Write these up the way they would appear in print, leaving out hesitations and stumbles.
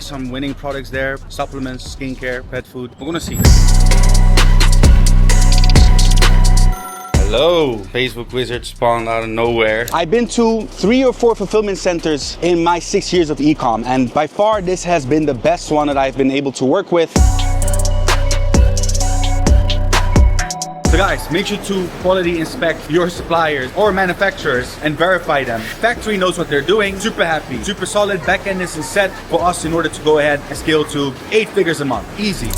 some winning products there, supplements, skincare, pet food. We're gonna see. Hello, Facebook wizard spawned out of nowhere. I've been to 3 or 4 fulfillment centers in my 6 years of e-com, and by far this has been the best one that I've been able to work with. So guys, make sure to quality inspect your suppliers or manufacturers and verify them. Factory knows what they're doing, super happy, super solid. Backend is set for us in order to go ahead and scale to 8 figures a month, easy.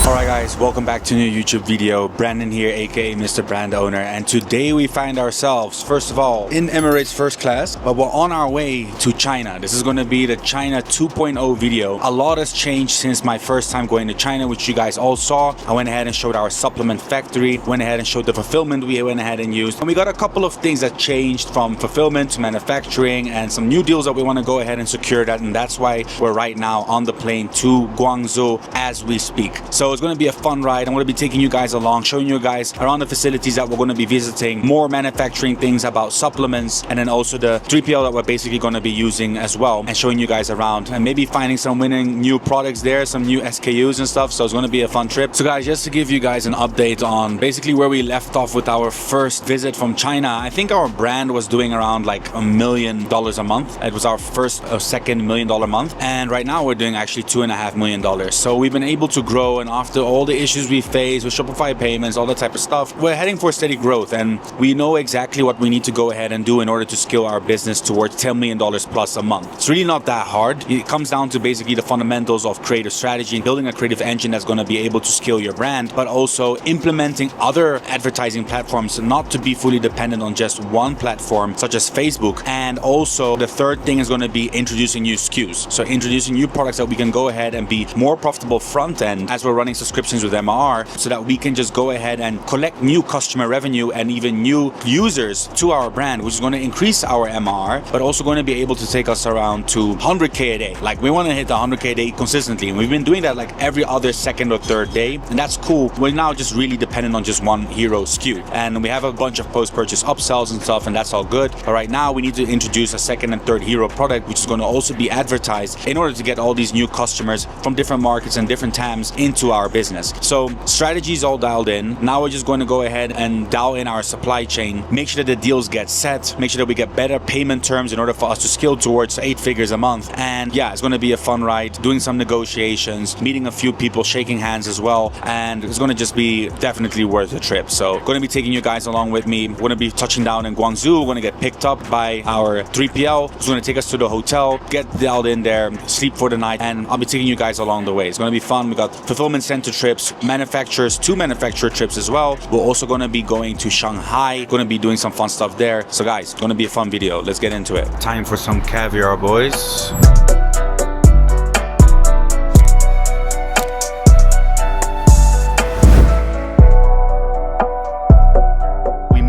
Alright guys, welcome back to a new YouTube video. Brandon here, aka Mr. Brand Owner, and today we find ourselves, first of all, in Emirates first class, but we're on our way to China. This is going to be the China 2.0 video. A lot has changed since my first time going to China, which you guys all saw. I went ahead and showed our supplement factory, went ahead and showed the fulfillment we went ahead and used. And we got a couple of things that changed from fulfillment to manufacturing and some new deals that we want to go ahead and secure that, and that's why we're right now on the plane to Guangzhou as we speak. So it's going to be a fun ride. I'm going to be taking you guys along, showing you guys around the facilities that we're going to be visiting, more manufacturing things about supplements, and then also the 3PL that we're basically going to be using as well, and showing you guys around and maybe finding some winning new products there, some new SKUs and stuff. So it's going to be a fun trip. So guys, just to give you guys an update on basically where we left off with our first visit from China, I think our brand was doing around like $1 million a month. It was our first or second $1 million month, and right now we're doing actually $2.5 million. So we've been able to grow, and after all the issues we face with Shopify payments, all that type of stuff, we're heading for steady growth, and we know exactly what we need to go ahead and do in order to scale our business towards $10 million plus a month. It's really not that hard. It comes down to basically the fundamentals of creative strategy, building a creative engine that's going to be able to scale your brand, but also implementing other advertising platforms, not to be fully dependent on just one platform such as Facebook. And also the third thing is going to be introducing new SKUs. So introducing new products that we can go ahead and be more profitable front end as we're running subscriptions with MR, so that we can just go ahead and collect new customer revenue and even new users to our brand, which is going to increase our MR, but also going to be able to take us around to 100K a day. Like, we want to hit 100K a day consistently, and we've been doing that like every other second or third day, and that's cool. We're now just really dependent on just one hero SKU, and we have a bunch of post-purchase upsells and stuff, and that's all good. But right now we need to introduce a second and third hero product, which is going to also be advertised in order to get all these new customers from different markets and different TAMs into our business. So strategy is all dialed in. Now we're just going to go ahead and dial in our supply chain, make sure that the deals get set, make sure that we get better payment terms in order for us to scale towards 8 figures a month. And yeah, it's going to be a fun ride, doing some negotiations, meeting a few people, shaking hands as well, and it's going to just be definitely worth the trip. So going to be taking you guys along with me. We're going to be touching down in Guangzhou. We're going to get picked up by our 3PL, who's going to take us to the hotel, get dialed in there, sleep for the night, and I'll be taking you guys along the way. It's going to be fun. We got fulfillment center trips, manufacturers to manufacturer trips as well. We're also going to be going to Shanghai, going to be doing some fun stuff there. So guys, it's going to be a fun video. Let's get into it. Time for some caviar, boys.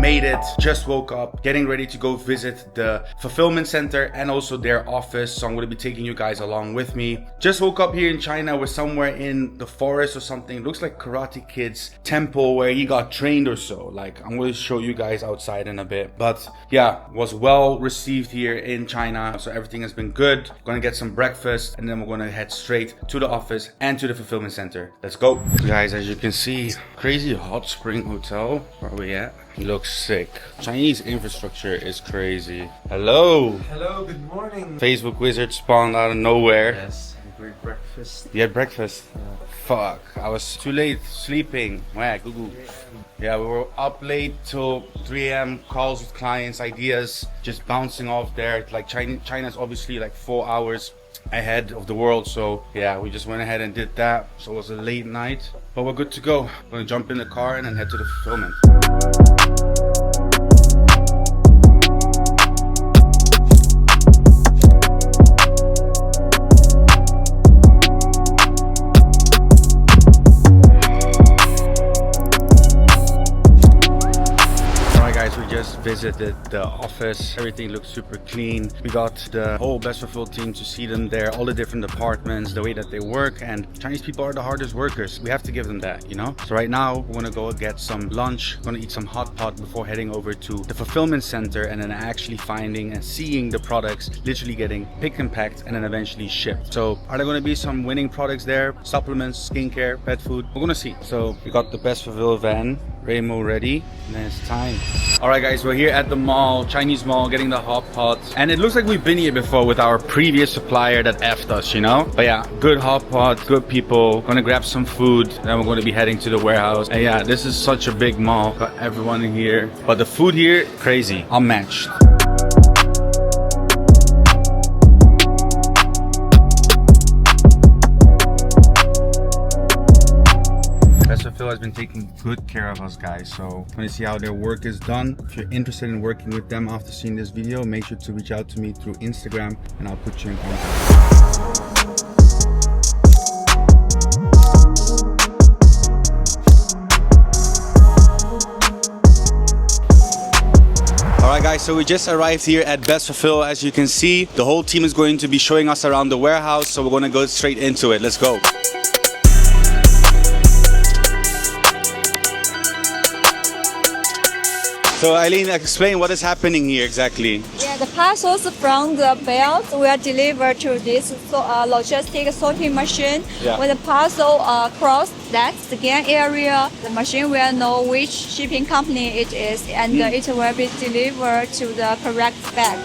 Made it, just woke up, getting ready to go visit the fulfillment center and also their office. So I'm going to be taking you guys along with me. Just woke up here in China. We're somewhere in the forest or something. It looks like Karate Kid's temple where he got trained or so. Like, I'm going to show you guys outside in a bit. But yeah, was well received here in China. So everything has been good. Going to get some breakfast, and then we're going to head straight to the office and to the fulfillment center. Let's go. Guys, as you can see, crazy hot spring hotel. Where are we at? He looks sick. Chinese infrastructure is crazy. Hello. Hello, good morning. Facebook wizard spawned out of nowhere. Yes, great breakfast. You had breakfast? Fuck, I was too late sleeping. Yeah, we were up late till 3 a.m. Calls with clients, ideas, just bouncing off there. Like China's obviously like 4 hours ahead of the world, so yeah, we just went ahead and did that. So it was a late night, but we're good to go. We're gonna jump in the car and then head to the fulfillment. Alright guys, we just visited the office. Everything looks super clean. We got the whole Bestfulfill team to see them there, all the different departments, the way that they work. And Chinese people are the hardest workers. We have to give them that, you know? So right now, we're gonna go get some lunch, gonna eat some hot pot before heading over to the fulfillment center and then actually finding and seeing the products literally getting picked and packed and then eventually shipped. So are there gonna be some winning products there? Supplements, skincare, pet food? We're gonna see. So we got the Bestfulfill van, Ramo ready, and then it's time. All right guys, we're here at the mall, Chinese mall, getting the hot pot. And it looks like we've been here before with our previous supplier that effed us, you know? But yeah, good hot pot, good people. Gonna grab some food, then we're gonna be heading to the warehouse. And yeah, this is such a big mall. Got everyone in here. But the food here, crazy, unmatched. Bestfulfill has been taking good care of us guys, so I'm gonna see how their work is done. If you're interested in working with them after seeing this video, make sure to reach out to me through Instagram and I'll put you in contact. Alright guys, so we just arrived here at Bestfulfill. As you can see, the whole team is going to be showing us around the warehouse, so we're gonna go straight into it. Let's go. So Eileen, explain what is happening here exactly. Yeah, the parcels from the belt will deliver to this logistic sorting machine. Yeah. When the parcel cross that scan area, the machine will know which shipping company it is, and it will be delivered to the correct bag.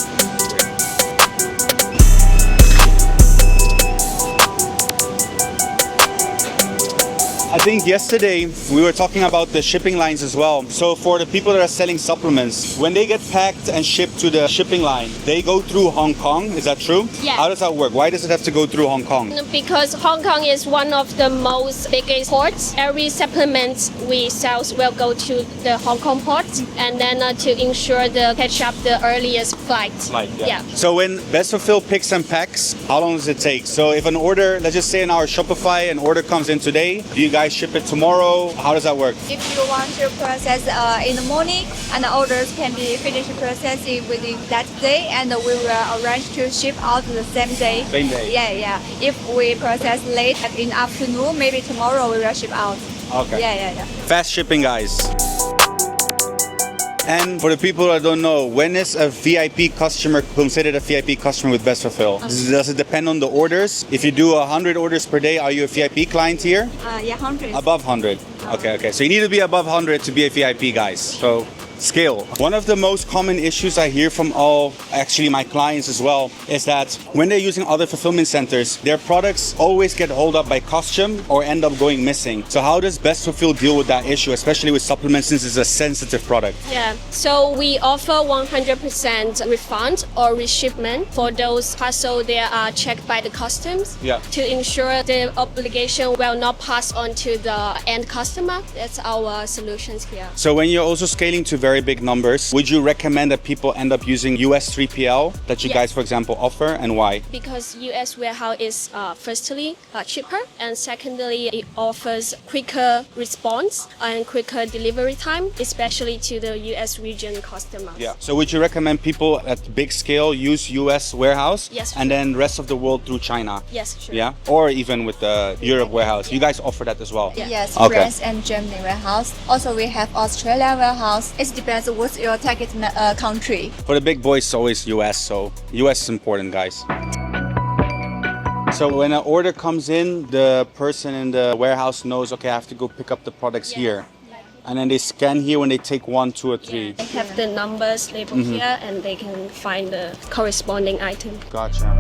I think yesterday we were talking about the shipping lines as well. So for the people that are selling supplements, when they get packed and shipped to the shipping line, they go through Hong Kong, is that true? Yeah. How does that work? Why does it have to go through Hong Kong? Because Hong Kong is one of the most biggest ports. Every supplement we sell will go to the Hong Kong port, and then to ensure the catch up the earliest flight. Yeah. So when Bestfulfill picks and packs, how long does it take? So if an order, let's just say in our Shopify, an order comes in today, do you guys ship it tomorrow? How does that work? If you want to process in the morning, and the orders can be finished processing within that day, and we will arrange to ship out the same day. Same day? Yeah. If we process late in afternoon, maybe tomorrow we will ship out. Okay. Yeah. Fast shipping, guys. And for the people that don't know, when is a VIP customer considered a VIP customer with Bestfulfill? Does it depend on the orders? If you do 100 orders per day, are you a VIP client here? Yeah, 100. Above 100. Okay. So you need to be above 100 to be a VIP, guys. So scale. One of the most common issues I hear from actually my clients as well, is that when they're using other fulfillment centers, their products always get held up by custom or end up going missing. So how does Bestfulfill deal with that issue, especially with supplements since it's a sensitive product? Yeah. So we offer 100% refund or reshipment for those parcels that are checked by the customs. Yeah. To ensure the obligation will not pass on to the end customer. That's our solutions here. So when you're also scaling to very big numbers, would you recommend that people end up using US 3PL that you guys, for example, offer, and why? Because US warehouse is firstly cheaper, and secondly it offers quicker response and quicker delivery time, especially to the US region customers. Yeah. So would you recommend people at big scale use US warehouse? Yes. And then rest of the world through China? Yes, sure. Yeah. Or even with the Europe warehouse. You guys offer that as well? Yeah. Yes, Okay. France and Germany warehouse. Also, we have Australia warehouse. It depends what's your target country. For the big boys, it's always US, so US is important, guys. So when an order comes in, the person in the warehouse knows, okay, I have to go pick up the products here. And then they scan here when they take 1, 2, or 3. They have the numbers labeled here, and they can find the corresponding item. Gotcha.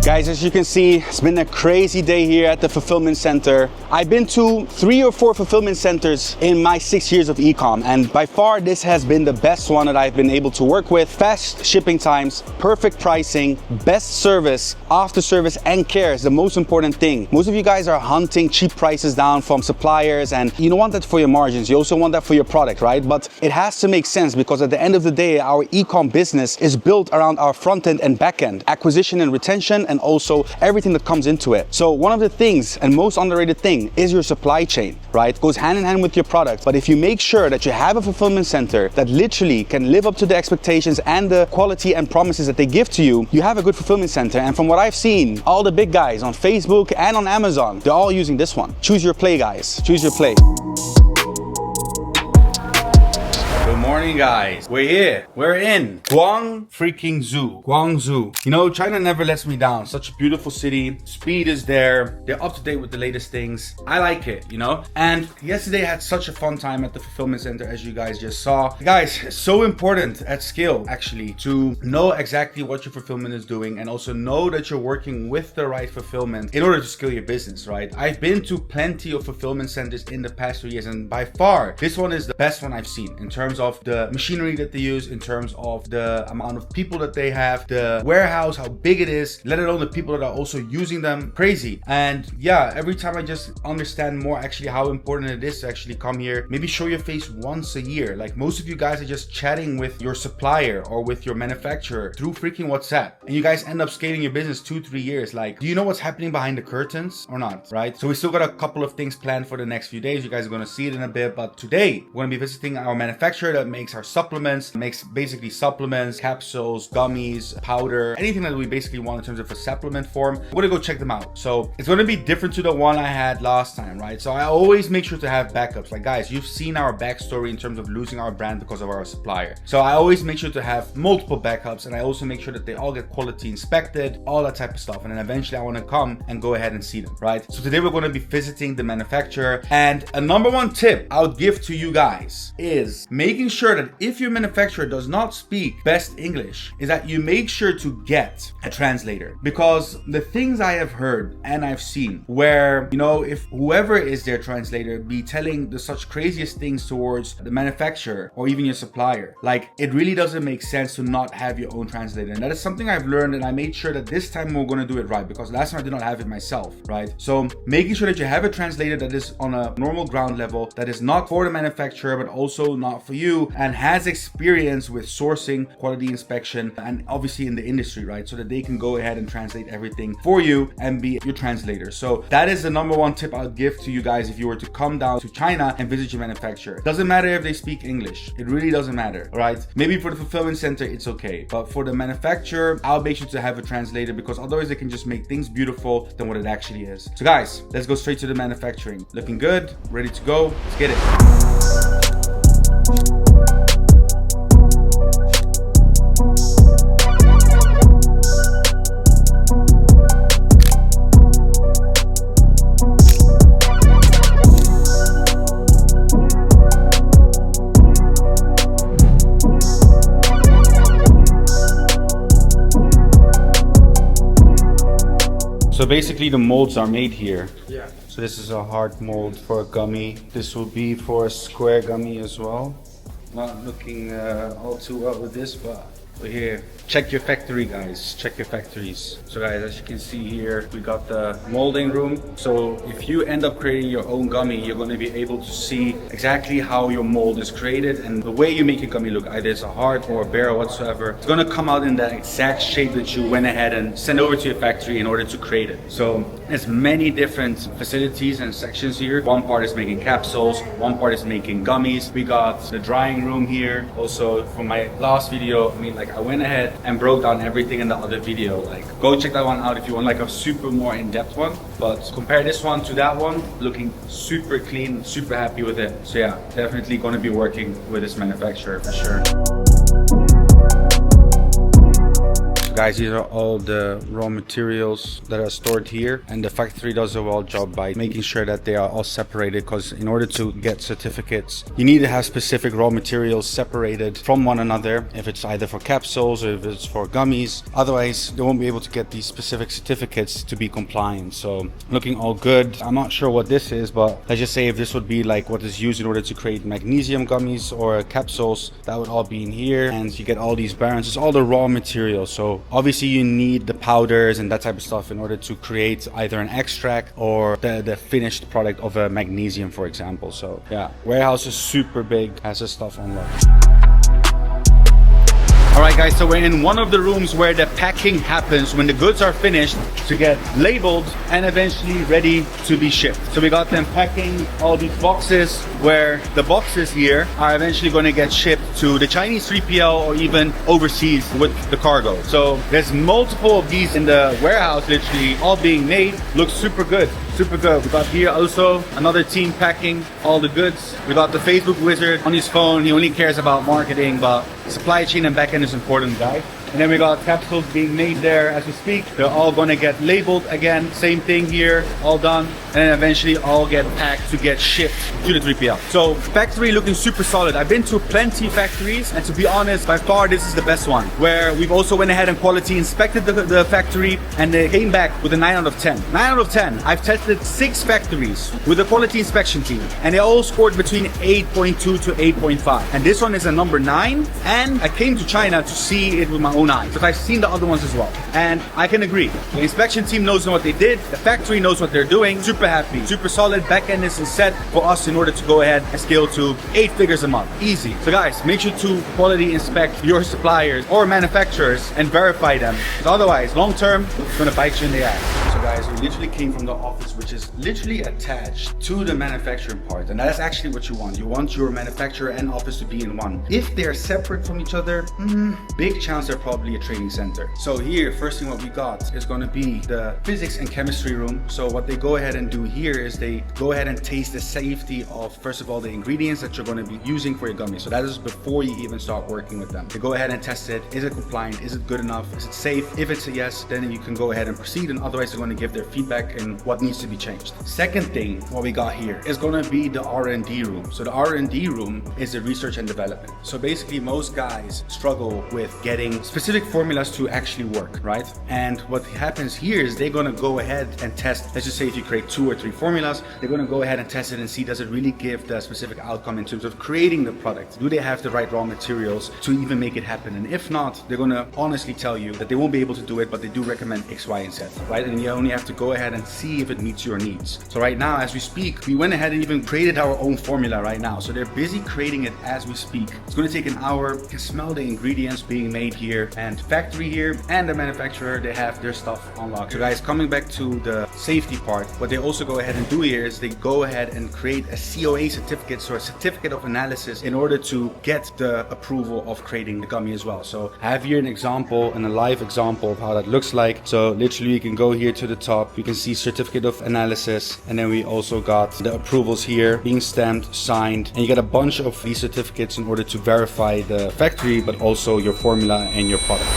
Guys, as you can see, it's been a crazy day here at the fulfillment center. I've been to 3 or 4 fulfillment centers in my 6 years of e-com, and by far this has been the best one that I've been able to work with. Fast shipping times, perfect pricing, best service, after service, and care is the most important thing. Most of you guys are hunting cheap prices down from suppliers, and you don't want that for your margins. You also want that for your product, right? But it has to make sense, because at the end of the day, our e-com business is built around our front end and back end, acquisition and retention, and and also everything that comes into it. So one of the things and most underrated thing is your supply chain, right? It goes hand in hand with your product. But if you make sure that you have a fulfillment center that literally can live up to the expectations and the quality and promises that they give to you, you have a good fulfillment center. And from what I've seen, all the big guys on Facebook and on Amazon, they're all using this one. Choose your play, guys. Choose your play. Good morning, guys. We're here. We're in Guangzhou. You know, China never lets me down. Such a beautiful city. Speed is there. They're up to date with the latest things. I like it, you know? And yesterday I had such a fun time at the fulfillment center, as you guys just saw. Guys, it's so important at scale, actually, to know exactly what your fulfillment is doing and also know that you're working with the right fulfillment in order to scale your business, right? I've been to plenty of fulfillment centers in the past 2 years, and by far, this one is the best one I've seen in terms of the machinery that they use, in terms of the amount of people that they have, the warehouse, how big it is, let alone the people that are also using them. Crazy. And yeah, every time I just understand more actually how important it is to actually come here, maybe show your face once a year. Like most of you guys are just chatting with your supplier or with your manufacturer through freaking WhatsApp, and you guys end up scaling your business 2-3 years. Like, do you know what's happening behind the curtains or not, right? So we still got a couple of things planned for the next few days. You guys are going to see it in a bit, but today we're going to be visiting our manufacturer that makes our supplements, makes basically supplements, capsules, gummies, powder, anything that we basically want in terms of a supplement form. We're gonna go check them out. So it's gonna be different to the one I had last time, right? So I always make sure to have backups. Like guys, you've seen our backstory in terms of losing our brand because of our supplier. So I always make sure to have multiple backups, and I also make sure that they all get quality inspected, all that type of stuff. And then eventually I wanna come and go ahead and see them, right? So today we're gonna be visiting the manufacturer, and a number one tip I would give to you guys is making sure that if your manufacturer does not speak best English, is that you make sure to get a translator. Because the things I have heard and I've seen where, you know, if whoever is their translator be telling the such craziest things towards the manufacturer or even your supplier, like it really doesn't make sense to not have your own translator. And that is something I've learned, and I made sure that this time we're going to do it right, because last time I did not have it myself, right? So making sure that you have a translator that is on a normal ground level, that is not for the manufacturer but also not for you, and has experience with sourcing, quality inspection, and obviously in the industry, right? So that they can go ahead and translate everything for you and be your translator. So that is the number one tip I would give to you guys if you were to come down to China and visit your manufacturer. Doesn't matter if they speak English. It really doesn't matter, right? Maybe for the fulfillment center, it's okay. But for the manufacturer, I'll make sure to have a translator, because otherwise they can just make things beautiful than what it actually is. So guys, let's go straight to the manufacturing. Looking good, ready to go. Let's get it. So basically the molds are made here. Yeah. So this is a hard mold for a gummy. This will be for a square gummy as well. Not looking all too well with this, but we're here. Check your factory, guys. Check your factories. So guys, as you can see here, we got the molding room. So if you end up creating your own gummy, you're going to be able to see exactly how your mold is created and the way you make your gummy look, either it's a heart or a bear or whatsoever. It's going to come out in that exact shape that you went ahead and sent over to your factory in order to create it. So there's many different facilities and sections here. One part is making capsules, one part is making gummies. We got the drying room here. Also, from my last video, I went ahead and broke down everything in the other video. Like, go check that one out if you want like a super more in-depth one. But compare this one to that one, looking super clean, super happy with it. So yeah, definitely going to be working with this manufacturer for sure. Guys, these are all the raw materials that are stored here, and the factory does a well job by making sure that they are all separated, because in order to get certificates you need to have specific raw materials separated from one another, if it's either for capsules or if it's for gummies. Otherwise they won't be able to get these specific certificates to be compliant. So looking all good. I'm not sure what this is, but let's just say if this would be like what is used in order to create magnesium gummies or capsules, that would all be in here, and you get all these barons. It's all the raw materials. So obviously you need the powders and that type of stuff in order to create either an extract or the finished product of a magnesium, for example. So yeah, warehouse is super big, has this stuff unlocked. All right, guys, so we're in one of the rooms where the packing happens when the goods are finished to get labeled and eventually ready to be shipped. So we got them packing all these boxes, where the boxes here are eventually going to get shipped to the Chinese 3PL or even overseas with the cargo. So there's multiple of these in the warehouse, literally all being made. Looks super good. Super good. We got here also another team packing all the goods. We got the Facebook wizard on his phone. He only cares about marketing, but supply chain and backend is important, guys. And then we got capsules being made there as we speak. They're all going to get labeled again. Same thing here, all done. And then eventually all get packed to get shipped to the 3PL. So factory looking super solid. I've been to plenty factories, and to be honest, by far this is the best one, where we've also went ahead and quality inspected the factory, and they came back with a 9 out of 10. 9 out of 10. I've tested 6 factories with the quality inspection team, and they all scored between 8.2 to 8.5. And this one is a number 9. And I came to China to see it with my own eyes, because I've seen the other ones as well. And I can agree. The inspection team knows what they did. The factory knows what they're doing. Super happy. Super solid. Backend is set for us in order to go ahead and scale to 8 figures a month. Easy. So guys, make sure to quality inspect your suppliers or manufacturers and verify them. Because otherwise, long term, it's going to bite you in the ass. So guys, we literally came from the office, which is literally attached to the manufacturing part. And that's actually what you want. You want your manufacturer and office to be in one. If they're separate from each other, big chance they're probably a training center. So here, first thing what we got is going to be the physics and chemistry room. So what they go ahead and do here is they go ahead and taste the safety of, first of all, the ingredients that you're going to be using for your gummies. So that is before you even start working with them. They go ahead and test it. Is it compliant? Is it good enough? Is it safe? If it's a yes, then you can go ahead and proceed, and otherwise they're going to give their feedback and what needs to be changed. Second thing what we got here is going to be the R&D room. So the R&D room is the research and development. So basically most guys struggle with getting specific formulas to actually work, right? And what happens here is they're going to go ahead and test. Let's just say if you create 2 or 3 formulas, they're going to go ahead and test it and see, does it really give the specific outcome in terms of creating the product? Do they have the right raw materials to even make it happen? And if not, they're going to honestly tell you that they won't be able to do it, but they do recommend X, Y, and Z, right? And you only have to go ahead and see if it meets your needs. So right now, as we speak, we went ahead and even created our own formula right now. So they're busy creating it as we speak. It's going to take an hour. You can smell the ingredients being made here, and factory here and the manufacturer, they have their stuff unlocked. So guys, coming back to the safety part, what they also go ahead and do here is they go ahead and create a COA certificate, so a certificate of analysis, in order to get the approval of creating the gummy as well. So I have here an example and a live example of how that looks like. So literally you can go here to the top, you can see certificate of analysis, and then we also got the approvals here being stamped, signed, and you get a bunch of these certificates in order to verify the factory, but also your formula and your product.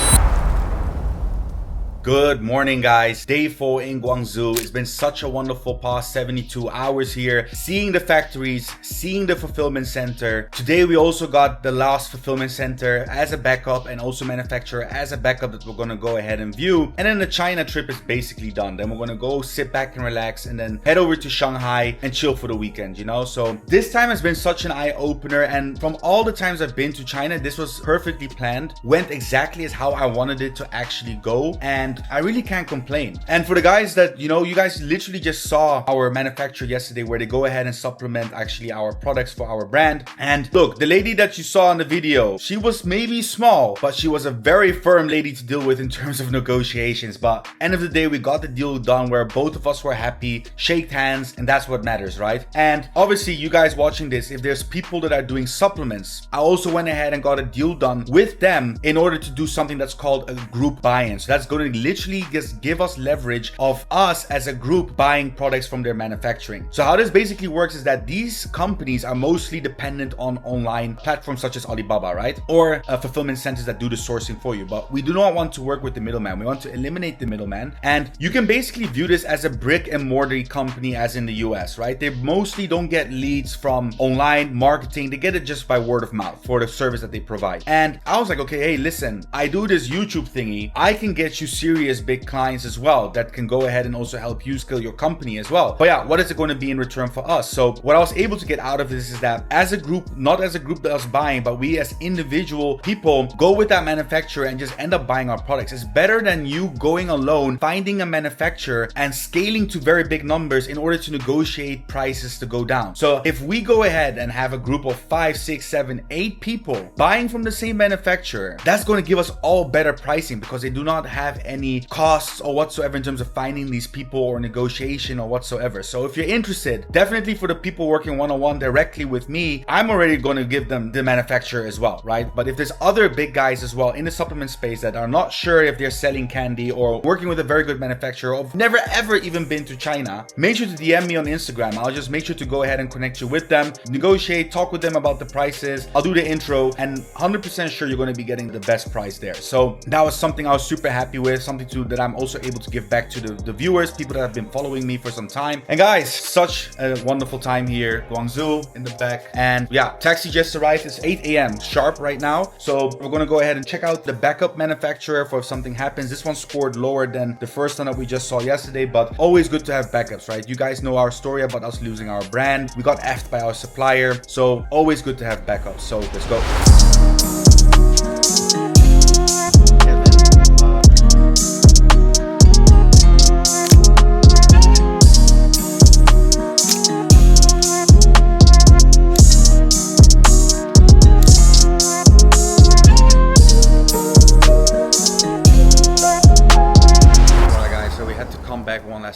Good morning, guys. Day 4 in Guangzhou. It's been such a wonderful past 72 hours here, seeing the factories, seeing the fulfillment center. Today we also got the last fulfillment center as a backup, and also manufacturer as a backup that we're going to go ahead and view. And then the China trip is basically done. Then we're going to go sit back and relax, and then head over to Shanghai and chill for the weekend, you know? So this time has been such an eye-opener, and from all the times I've been to China, this was perfectly planned, went exactly as how I wanted it to actually go, and I really can't complain. And for the guys that, you know, you guys literally just saw our manufacturer yesterday, where they go ahead and supplement actually our products for our brand. And look, the lady that you saw in the video, she was maybe small, but she was a very firm lady to deal with in terms of negotiations. But end of the day, we got the deal done where both of us were happy, shaked hands, and that's what matters, right? And obviously you guys watching this, if there's people that are doing supplements, I also went ahead and got a deal done with them in order to do something that's called a group buy-in. So that's going to literally just give us leverage of us as a group buying products from their manufacturing. So how this basically works is that these companies are mostly dependent on online platforms such as Alibaba, right? Or fulfillment centers that do the sourcing for you. But we do not want to work with the middleman. We want to eliminate the middleman. And you can basically view this as a brick and mortar company, as in the US, right? They mostly don't get leads from online marketing. They get it just by word of mouth for the service that they provide. And I was like, okay, hey, listen, I do this YouTube thingy. I can get you serious serious big clients as well that can go ahead and also help you scale your company as well. But yeah, what is it going to be in return for us? So what I was able to get out of this is that as a group, not as a group that was buying, but we as individual people go with that manufacturer and just end up buying our products. It's better than you going alone, finding a manufacturer and scaling to very big numbers in order to negotiate prices to go down. So if we go ahead and have a group of 5, 6, 7, 8 people buying from the same manufacturer, that's going to give us all better pricing because they do not have any costs or whatsoever in terms of finding these people or negotiation or whatsoever. So if you're interested, definitely for the people working one-on-one directly with me, I'm already going to give them the manufacturer as well, right? But if there's other big guys as well in the supplement space that are not sure if they're selling candy or working with a very good manufacturer or never ever even been to China, make sure to DM me on Instagram. I'll just make sure to go ahead and connect you with them, negotiate, talk with them about the prices. I'll do the intro and 100% sure you're going to be getting the best price there. So that was something I was super happy with, something that I'm also able to give back to the viewers, people that have been following me for some time. And guys, such a wonderful time here, Guangzhou in the back. And yeah, taxi just arrived. It's 8 a.m. sharp right now. So we're going to go ahead and check out the backup manufacturer for if something happens. This one scored lower than the first one that we just saw yesterday, but always good to have backups, right? You guys know our story about us losing our brand. We got effed by our supplier. So always good to have backups. So let's go.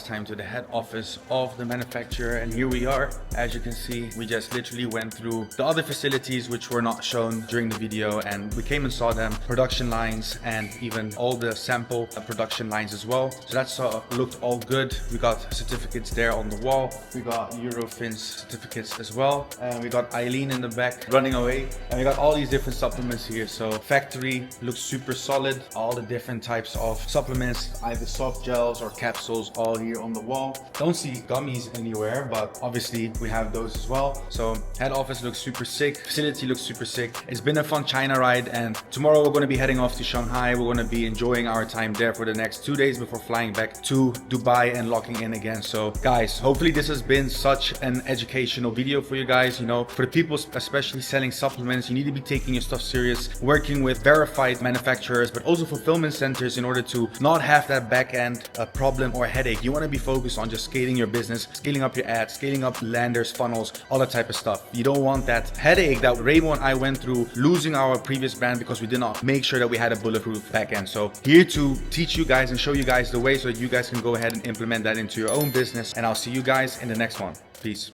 Time to the head office of the manufacturer, and here we are. As you can see, we just literally went through the other facilities which were not shown during the video, and we came and saw them, production lines, and even all the sample production lines as well. So that's looked all good. We got certificates there on the wall. We got Eurofin's certificates as well, and we got Eileen in the back running away, and we got all these different supplements here. So factory looks super solid. All the different types of supplements, either soft gels or capsules, all here on the wall. Don't see gummies anywhere, but obviously we have those as well. So head office looks super sick, facility looks super sick. It's been a fun China ride, and tomorrow we're going to be heading off to Shanghai. We're going to be enjoying our time there for the next 2 days before flying back to Dubai and locking in again. So guys, hopefully this has been such an educational video for you guys. You know, for the people especially selling supplements, you need to be taking your stuff serious, working with verified manufacturers, but also fulfillment centers in order to not have that back end problem or headache. You want to be focused on just scaling your business, scaling up your ads, scaling up landers, funnels, all that type of stuff. You don't want that headache that Raymond and I went through losing our previous brand because we did not make sure that we had a bulletproof backend. So here to teach you guys and show you guys the way so that you guys can go ahead and implement that into your own business. And I'll see you guys in the next one. Peace.